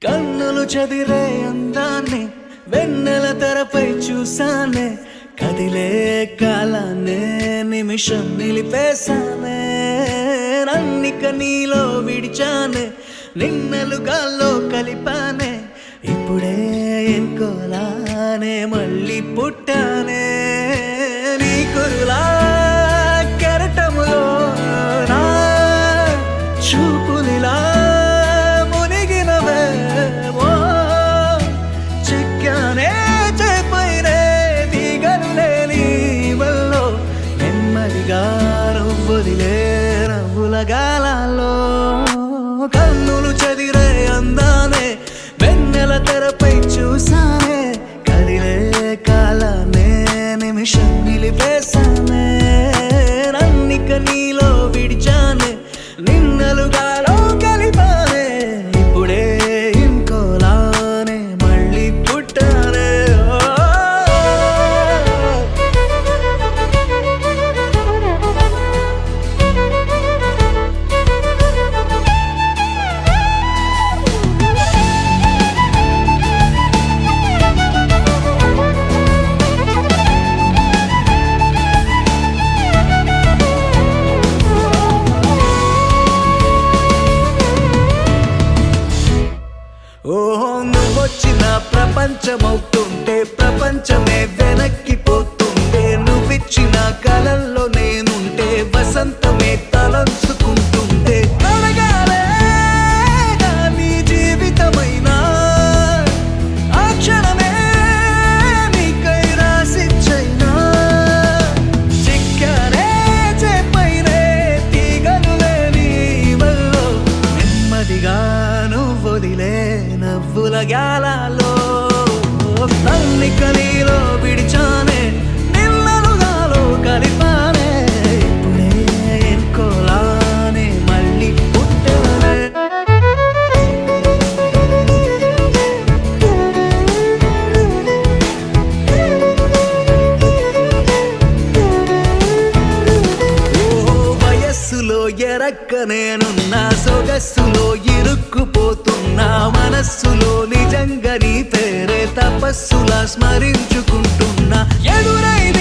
కన్నులు చదిరే అందాన్ని వెన్నెల తెరపై చూసానే, కదిలే కాలాన్నే నిమిషం నిలిపేశానే. నన్నిక నీలో విడిచానే, నిన్నలు గాల్లో కలిపానే, ఇప్పుడే ఎన్కోలానే మళ్ళీ పుట్టానే. నీ కురులా కెరటములో నా చూపులిలా మునిగినవే, ఓ చిక్కానే చేపైనే దిగను లేని వల్లో, నెమ్మదిగా నవ్వుదిలే నవ్వుల గాలాల్లో. కన్నులు చదిరే అందానే వెన్నెల తెరపై చూసానే, కదిలే కాలాన్నే నిమిషం నిలిపేశానే. నన్నిక నీలో విడిచానే, నిన్నలుగాలో కలిపానే, ఇప్పుడే ఇంకోలానే మళ్ళీ పుట్టానే. ఓహో నువ్వొచ్చిన ప్రపంచమవుతుంటే, ప్రపంచమే వెనక్కిపోతుంటే, నువ్విచ్చిన కలల్లో నేనుంటే, వసంతమే తలంచుకుంటుంటే, అడగాలే నీ జీవితమైనా ఆ క్షణమే నీకై రాసిచ్చైనా. చిక్కానే చేపైనే తీగలు లేని వల్లో, నెమ్మదిగా నువ్వొదిలే నవ్వుల గాలాలో. నన్నిక నీలో విడిచానే, నిన్నలుగాలో కలిపానే, ఇప్పుడే ఎన్కోలానే మళ్ళీ పుట్టానే. ఓ వయస్సులో ఎరక్క నేనున్నా, సొగస్సులో ఇరుక్కుపోతున్నా, మనస్సులో నిజంగా నీ పేరే తపస్సులా స్మరించుకుంటున్నా. ఎదురైన